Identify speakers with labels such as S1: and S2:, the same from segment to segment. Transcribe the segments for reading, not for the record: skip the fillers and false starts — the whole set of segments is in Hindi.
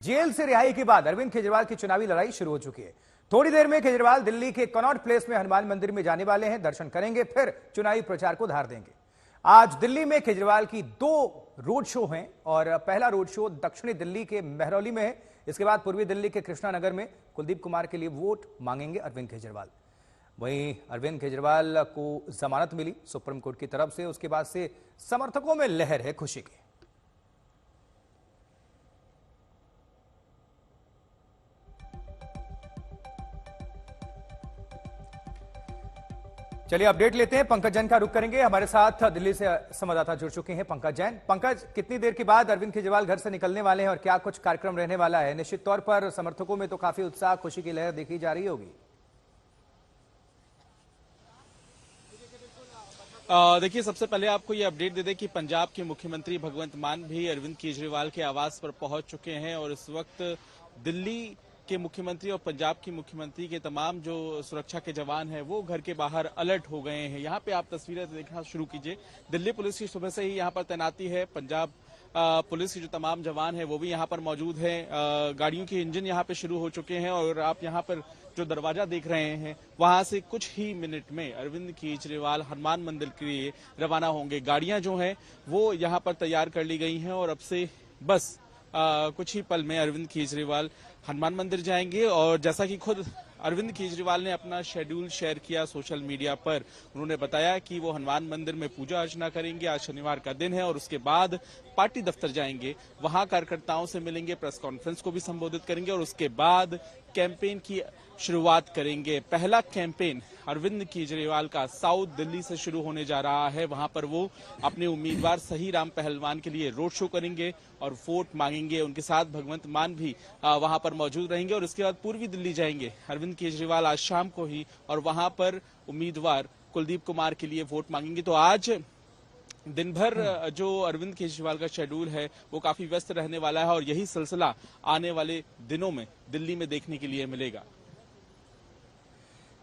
S1: जेल से रिहाई के बाद अरविंद केजरीवाल की चुनावी लड़ाई शुरू हो चुकी है। थोड़ी देर में केजरीवाल दिल्ली के कनॉट प्लेस में हनुमान मंदिर में जाने वाले हैं, दर्शन करेंगे, फिर चुनावी प्रचार को धार देंगे। आज दिल्ली में केजरीवाल की 2 रोड शो हैं और पहला रोड शो दक्षिणी दिल्ली के महरौली में है। इसके बाद पूर्वी दिल्ली के कृष्णा नगर में कुलदीप कुमार के लिए वोट मांगेंगे अरविंद केजरीवाल। वहीं अरविंद केजरीवाल को जमानत मिली सुप्रीम कोर्ट की तरफ से, उसके बाद से समर्थकों में लहर है खुशी की। चलिए अपडेट लेते हैं, पंकज जैन का रुख करेंगे। हमारे साथ दिल्ली से संवाददाता जुड़ चुके हैं पंकज जैन। पंकज, कितनी देर के बाद अरविंद केजरीवाल घर से निकलने वाले हैं और क्या कुछ कार्यक्रम रहने वाला है? निश्चित तौर पर समर्थकों में तो काफी उत्साह, खुशी की लहर देखी जा रही होगी।
S2: देखिए, सबसे पहले आपको ये अपडेट दे दें कि पंजाब के मुख्यमंत्री भगवंत मान भी अरविंद केजरीवाल के आवास पर पहुंच चुके हैं और इस वक्त दिल्ली के मुख्यमंत्री और पंजाब की मुख्यमंत्री के तमाम जो सुरक्षा के जवान हैं वो घर के बाहर अलर्ट हो गए हैं। यहाँ पे आप तस्वीरें देखना शुरू कीजिए। दिल्ली पुलिस की सुबह से ही यहाँ पर तैनाती है। पंजाब पुलिस के जो तमाम जवान हैं वो भी यहाँ पर मौजूद हैं। गाड़ियों के इंजन यहाँ पे शुरू हो चुके हैं और आप यहाँ पर जो दरवाजा देख रहे हैं वहां से कुछ ही मिनट में अरविंद केजरीवाल हनुमान मंदिर के लिए रवाना होंगे। गाड़ियां जो हैं वो यहाँ पर तैयार कर ली गई हैं और अब से बस कुछ ही पल में अरविंद केजरीवाल हनुमान मंदिर जाएंगे। और जैसा कि खुद अरविंद केजरीवाल ने अपना शेड्यूल शेयर किया सोशल मीडिया पर, उन्होंने बताया कि वो हनुमान मंदिर में पूजा अर्चना करेंगे। आज शनिवार का दिन है और उसके बाद पार्टी दफ्तर जाएंगे, वहां कार्यकर्ताओं से मिलेंगे, प्रेस कॉन्फ्रेंस को भी संबोधित करेंगे और उसके बाद कैंपेन की शुरुआत करेंगे। पहला कैंपेन अरविंद केजरीवाल का साउथ दिल्ली से शुरू होने जा रहा है। वहां पर वो अपने उम्मीदवार सही राम पहलवान के लिए रोड शो करेंगे और वोट मांगेंगे। उनके साथ भगवंत मान भी वहां पर मौजूद रहेंगे और उसके बाद पूर्वी दिल्ली जाएंगे अरविंद केजरीवाल आज शाम को ही और वहां पर उम्मीदवार कुलदीप कुमार के लिए वोट मांगेंगे। तो आज दिन भर जो अरविंद केजरीवाल का शेड्यूल है वो काफी व्यस्त रहने वाला है और यही सिलसिला आने वाले दिनों में दिल्ली में देखने के लिए मिलेगा।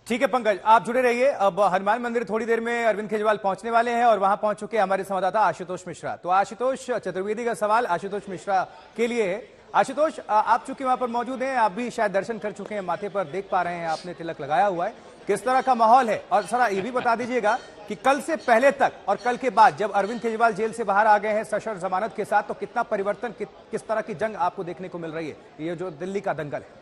S1: ठीक है पंकज, आप जुड़े रहिए। अब हनुमान मंदिर थोड़ी देर में अरविंद केजरीवाल पहुंचने वाले हैं और वहां पहुंच चुके हमारे संवाददाता आशुतोष मिश्रा। तो आशुतोष, चतुर्वेदी का सवाल आशुतोष मिश्रा के लिए है। आशुतोष, आप चूंकि वहां पर मौजूद हैं, आप भी शायद दर्शन कर चुके हैं, माथे पर देख पा रहे हैं आपने तिलक लगाया हुआ है, किस तरह का माहौल है? और सर ये भी बता दीजिएगा कि कल से पहले तक और कल के बाद जब अरविंद केजरीवाल जेल से बाहर आ गए हैं सशर्त जमानत के साथ, तो कितना परिवर्तन, किस तरह की जंग आपको देखने को मिल रही है, ये जो दिल्ली का दंगल है?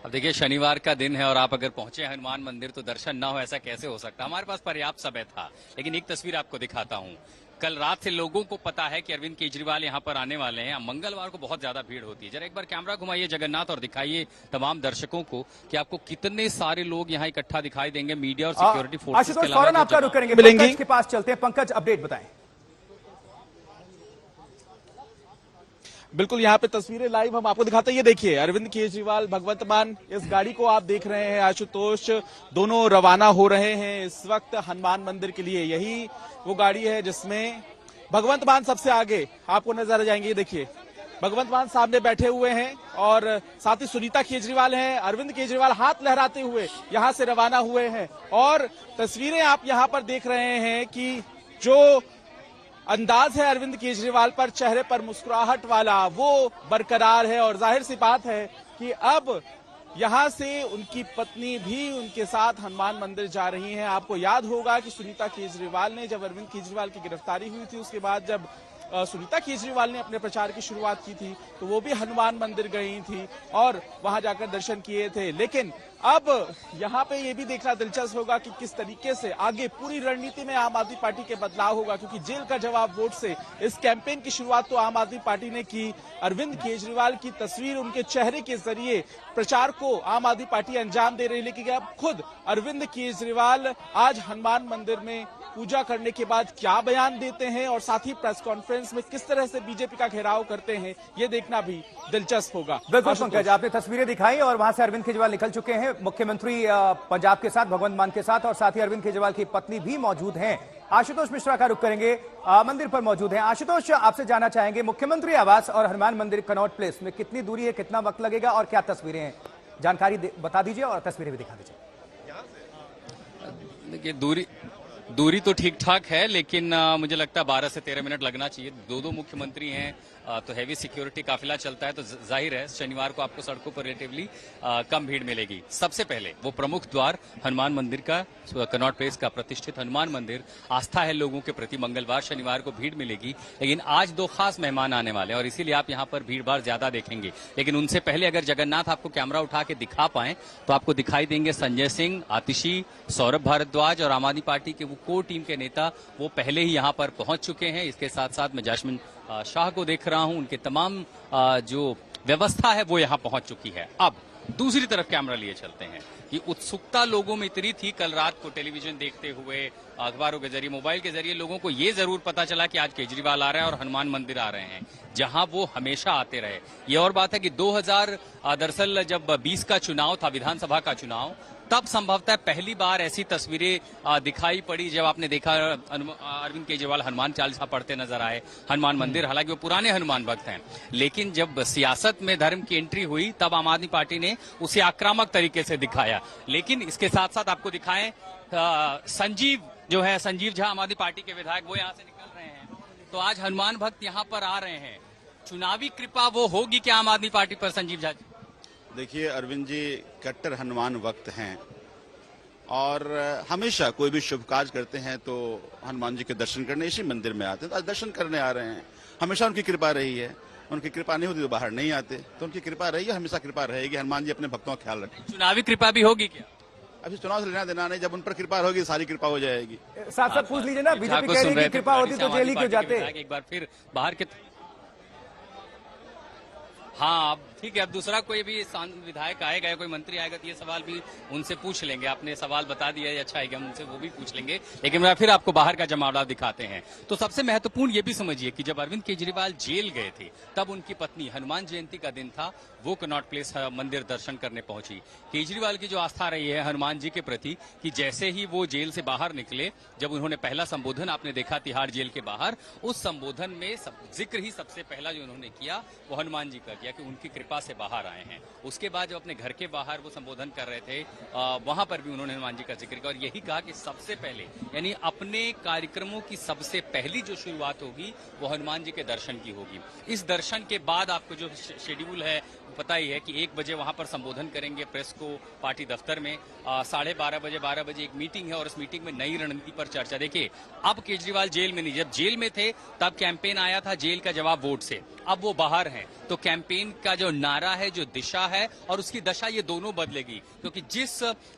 S3: अब देखिए, शनिवार का दिन है और आप अगर पहुंचे हनुमान मंदिर तो दर्शन ना हो ऐसा कैसे हो सकता? हमारे पास पर्याप्त समय था, लेकिन एक तस्वीर आपको दिखाता हूं। कल रात से लोगों को पता है कि अरविंद केजरीवाल यहां पर आने वाले हैं। मंगलवार को बहुत ज्यादा भीड़ होती है। जरा एक बार कैमरा घुमाइए जगन्नाथ और दिखाइए तमाम दर्शकों को कि आपको कितने सारे लोग यहां इकट्ठा दिखाई देंगे। मीडिया और सिक्योरिटी फोर्सेस के अलावा
S1: आपका रुख करेंगे, पंकज के पास चलते हैं। पंकज, अपडेट बताएं।
S2: बिल्कुल, यहाँ पे तस्वीरें लाइव हम आपको दिखाते हैं। ये देखिए, अरविंद केजरीवाल, भगवंत मान, इस गाड़ी को आप देख रहे हैं आशुतोष, दोनों रवाना हो रहे हैं इस वक्त हनुमान मंदिर के लिए। यही वो गाड़ी है जिसमें भगवंत मान सबसे आगे आपको नजर आ जाएंगे। ये देखिए, भगवंत मान सामने बैठे हुए हैं और साथ ही सुनीता केजरीवाल हैं। अरविंद केजरीवाल हाथ लहराते हुए यहाँ से रवाना हुए हैं और तस्वीरें आप यहाँ पर देख रहे हैं कि जो अंदाज है अरविंद केजरीवाल पर, चेहरे पर मुस्कुराहट वाला, वो बरकरार है और जाहिर सी बात है कि अब यहां से उनकी पत्नी भी उनके साथ हनुमान मंदिर जा रही हैं। आपको याद होगा कि सुनीता केजरीवाल ने, जब अरविंद केजरीवाल की गिरफ्तारी हुई थी, उसके बाद जब सुनीता केजरीवाल ने अपने प्रचार की शुरुआत की थी तो वो भी हनुमान मंदिर गई थी और वहां जाकर दर्शन किए थे। लेकिन अब यहाँ पे ये भी देखना दिलचस्प होगा कि किस तरीके से आगे पूरी रणनीति में आम आदमी पार्टी के बदलाव होगा, क्योंकि जेल का जवाब वोट से इस कैंपेन की शुरुआत तो आम आदमी पार्टी ने की। अरविंद केजरीवाल की तस्वीर, उनके चेहरे के जरिए प्रचार को आम आदमी पार्टी अंजाम दे रही, लेकिन अब खुद अरविंद केजरीवाल आज हनुमान मंदिर में पूजा करने के बाद क्या बयान देते हैं और साथ ही प्रेस कॉन्फ्रेंस में किस तरह से बीजेपी का घेराव करते हैं, ये देखना भी दिलचस्प होगा।
S1: बिल्कुल पंकज, आपने तस्वीरें दिखाई और वहां से अरविंद केजरीवाल निकल चुके हैं, मुख्यमंत्री पंजाब के साथ भगवंत मान के साथ, और साथ ही अरविंद केजरीवाल की पत्नी भी मौजूद हैं। आशुतोष मिश्रा का रुख करेंगे, मंदिर पर मौजूद हैं। आशुतोष, आपसे जानना चाहेंगे देखिए आवास और हनुमान मंदिर कनॉट प्लेस में कितनी दूरी है, कितना वक्त लगेगा और क्या तस्वीरें हैं, जानकारी बता दीजिए और तस्वीरें भी दिखा दीजिए।
S3: देखिए, दूरी दूरी तो ठीक ठाक है, लेकिन मुझे लगता है 12 से 13 मिनट लगना चाहिए। दो मुख्यमंत्री हैं, तो हैवी सिक्योरिटी काफिला चलता है, तो जाहिर है शनिवार को आपको सड़कों पर रिलेटिवली कम भीड़ मिलेगी। सबसे पहले वो प्रमुख द्वार हनुमान मंदिर का, कनॉट प्लेस का प्रतिष्ठित हनुमान मंदिर, आस्था है लोगों के प्रति। मंगलवार शनिवार को भीड़ मिलेगी, लेकिन आज 2 खास मेहमान आने वाले हैं और इसीलिए आप यहाँ पर भीड़ भाड़ ज्यादा देखेंगे। लेकिन उनसे पहले अगर जगन्नाथ आपको कैमरा उठा के दिखा पाए तो आपको दिखाई देंगे संजय सिंह, आतिशी, सौरभ भारद्वाज और आम आदमी पार्टी के वो कोर टीम के नेता, वो पहले ही यहाँ पर पहुंच चुके हैं। इसके साथ साथ मैं जैस्मिन शाह को देख रहा हूं, उनके तमाम जो व्यवस्था है वो यहाँ पहुंच चुकी है। अब दूसरी तरफ कैमरा लिए चलते हैं कि उत्सुकता लोगों में इतनी थी कल रात को टेलीविजन देखते हुए, अखबारों के जरिए, मोबाइल के जरिए लोगों को ये जरूर पता चला कि आज केजरीवाल आ रहे हैं और हनुमान मंदिर आ रहे हैं, जहां वो हमेशा आते रहे। ये और बात है कि 2000 दरअसल जब 20 का चुनाव था, विधानसभा का चुनाव, तब संभवतः पहली बार ऐसी तस्वीरें दिखाई पड़ी जब आपने देखा अरविंद केजरीवाल हनुमान चालीसा पढ़ते नजर आए हनुमान मंदिर। हालांकि वो पुराने हनुमान भक्त हैं, लेकिन जब सियासत में धर्म की एंट्री हुई तब आम आदमी पार्टी ने उसे आक्रामक तरीके से दिखाया। लेकिन इसके साथ साथ आपको दिखाएं, संजीव जो है, संजीव झा आम आदमी पार्टी के विधायक, वो यहाँ से निकल रहे हैं। तो आज हनुमान भक्त यहाँ पर आ रहे हैं, चुनावी कृपा वो होगी क्या आम आदमी पार्टी पर, संजीव झा?
S4: देखिए, अरविंद जी कट्टर हनुमान भक्त हैं और हमेशा कोई भी शुभ कार्य करते हैं तो हनुमान जी के दर्शन करने इसी मंदिर में आते हैं। तो आज दर्शन करने आ रहे हैं, हमेशा उनकी कृपा रही है। उनकी कृपा नहीं होती तो बाहर नहीं आते, तो उनकी कृपा रही है, हमेशा कृपा रहेगी। हनुमान जी अपने भक्तों का ख्याल रखें।
S3: चुनावी कृपा भी होगी क्या?
S4: अभी चुनाव से लेना देना नहीं, जब उन पर कृपा होगी सारी कृपा हो जाएगी।
S1: साथ पूछ लीजिए ना, बीजेपी कह रही है कि कृपा होती तो जेल ही क्यों जाते?
S3: एक बार फिर बाहर के, हाँ अब ठीक है, अब दूसरा कोई भी विधायक आएगा या कोई मंत्री आएगा तो ये सवाल भी उनसे पूछ लेंगे। आपने सवाल बता दिया है, अच्छा है कि हम उनसे वो भी पूछ लेंगे। लेकिन मैं फिर आपको बाहर का जमावड़ा दिखाते हैं। तो सबसे महत्वपूर्ण ये भी समझिए कि जब अरविंद केजरीवाल जेल गए थे तब उनकी पत्नी, हनुमान जयंती का दिन था, वो कनॉट प्लेस मंदिर दर्शन करने पहुंची। केजरीवाल की जो आस्था रही है हनुमान जी के प्रति कि जैसे ही वो जेल से बाहर निकले, जब उन्होंने पहला संबोधन आपने देखा तिहाड़ जेल के बाहर, उस संबोधन में जिक्र ही सबसे पहला जो उन्होंने किया वो हनुमान जी का किया कि उनकी कृपा से बाहर आए हैं। उसके बाद जब अपने घर के बाहर वो संबोधन कर रहे थे, वहां पर भी उन्होंने हनुमान जी का जिक्र किया और यही कहा कि सबसे पहले, यानी अपने कार्यक्रमों की सबसे पहली जो शुरुआत होगी वो हनुमान जी के दर्शन की होगी। इस दर्शन के बाद आपको जो शेड्यूल है पता ही है कि 1 बजे वहां पर संबोधन करेंगे प्रेस को पार्टी दफ्तर में, 12:30 12 बजे एक मीटिंग है और इस मीटिंग में नई रणनीति पर चर्चा। देखिए, अब केजरीवाल जेल में नहीं, जब जेल में थे तब कैंपेन आया था जेल का जवाब वोट से, अब वो बाहर हैं तो कैंपेन का जो नारा है, जो दिशा है और उसकी दशा, ये दोनों बदलेगी। क्योंकि जिस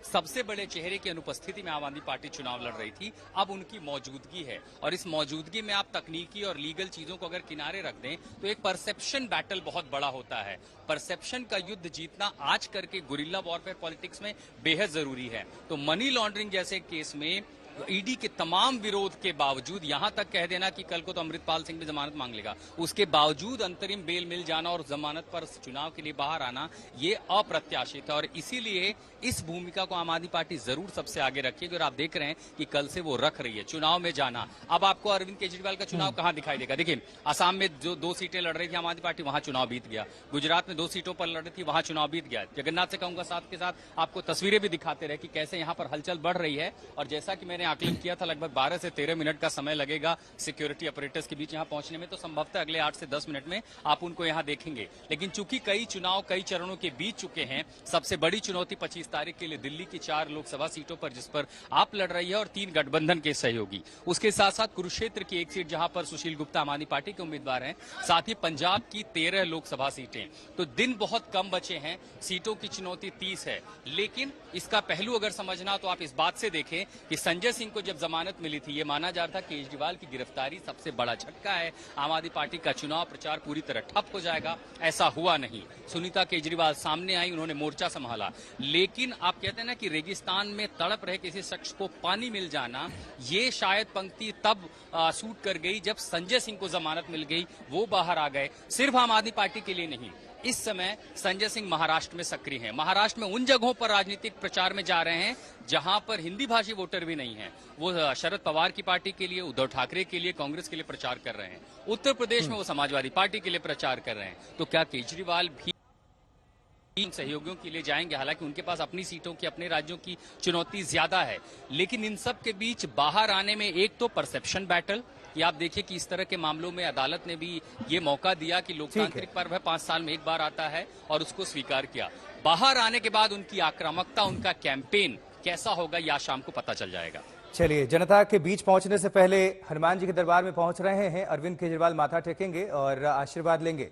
S3: सबसे बड़े चेहरे की अनुपस्थिति में आम आदमी पार्टी चुनाव लड़ रही थी, अब उनकी मौजूदगी है और इस मौजूदगी में आप तकनीकी और लीगल चीजों को अगर किनारे रख दें तो एक परसेप्शन बैटल बहुत बड़ा होता है। परसेप्शन का युद्ध जीतना आज करके गुरिल्ला वॉरफेयर पॉलिटिक्स में बेहद जरूरी है। तो मनी लॉन्ड्रिंग जैसे केस में ईडी के तमाम विरोध के बावजूद, यहां तक कह देना कि कल को तो अमृतपाल सिंह भी जमानत मांग लेगा, उसके बावजूद अंतरिम बेल मिल जाना और जमानत पर चुनाव के लिए बाहर आना, ये अप्रत्याशित है और इसीलिए इस भूमिका को आम आदमी पार्टी जरूर सबसे आगे रखेगी और आप देख रहे हैं कि कल से वो रख रही है चुनाव में जाना। अब आपको अरविंद केजरीवाल का चुनाव कहां दिखाई देगा? देखिए, असम में जो 2 सीटें लड़ रही थी आम आदमी पार्टी, वहां चुनाव बीत गया। गुजरात में 2 सीटों पर लड़ रही थी, वहां चुनाव बीत गया। जगन्नाथ से कहूंगा साथ के साथ आपको तस्वीरें भी दिखाते रहे कि कैसे यहां पर हलचल बढ़ रही है और जैसा कि मैंने आकलन किया था, लगभग 12 से 13 मिनट का समय लगेगा सिक्योरिटी ऑपरेटर्स के बीच यहां पहुंचने में, तो संभवतः अगले 8 से 10 मिनट में आप उनको यहां देखेंगे। लेकिन चूंकि कई चुनाव कई चरणों के बीच चुके हैं, सबसे बड़ी चुनौती 25 तारीख के लिए दिल्ली की 4 लोकसभा सीटों पर जिस पर आप लड़ रही है और 3 गठबंधन के सहयोगी, उसके साथ साथ कुरुक्षेत्र की 1 सीट जहां पर सुशील गुप्ता आम आदमी पार्टी के उम्मीदवार हैं, साथ ही पंजाब की 13 लोकसभा सीटें। तो दिन बहुत कम बचे हैं, सीटों की चुनौती 30 है। लेकिन इसका पहलू अगर समझना तो आप इस बात से देखें कि संजय सिंह को जब जमानत मिली थी, ये माना जा रहा था केजरीवाल की गिरफ्तारी सबसे बड़ा झटका है, आम आदमी पार्टी का चुनाव प्रचार पूरी तरह ठप हो जाएगा। ऐसा हुआ नहीं, सुनीता केजरीवाल सामने आई, उन्होंने मोर्चा संभाला। लेकिन आप कहते हैं ना कि रेगिस्तान में तड़प रहे किसी शख्स को पानी मिल जाना, ये शायद पंक्ति तब सूट कर गई जब संजय सिंह को जमानत मिल गई, वो बाहर आ गए। सिर्फ आम आदमी पार्टी के लिए नहीं, इस समय संजय सिंह महाराष्ट्र में सक्रिय हैं। महाराष्ट्र में उन जगहों पर राजनीतिक प्रचार में जा रहे हैं जहां पर हिंदी भाषी वोटर भी नहीं है। वो शरद पवार की पार्टी के लिए, उद्धव ठाकरे के लिए, कांग्रेस के लिए प्रचार कर रहे हैं। उत्तर प्रदेश में वो समाजवादी पार्टी के लिए प्रचार कर रहे हैं। तो क्या केजरीवाल भी इन सहयोगियों के लिए जाएंगे। हालांकि उनके पास अपनी सीटों की, अपने राज्यों की चुनौती ज्यादा है, लेकिन इन सब के बीच बाहर आने में एक तो परसेप्शन बैटल, कि आप देखिए कि इस तरह के मामलों में अदालत ने भी ये मौका दिया कि लोकतांत्रिक पर्व है, 5 साल में एक बार आता है, और उसको स्वीकार किया। बाहर आने के बाद उनकी आक्रामकता, उनका कैंपेन कैसा होगा, यह शाम को पता चल जाएगा।
S1: चलिए, जनता के बीच पहुंचने से पहले हनुमान जी के दरबार में पहुंच रहे हैं अरविंद केजरीवाल, माथा टेकेंगे और आशीर्वाद लेंगे।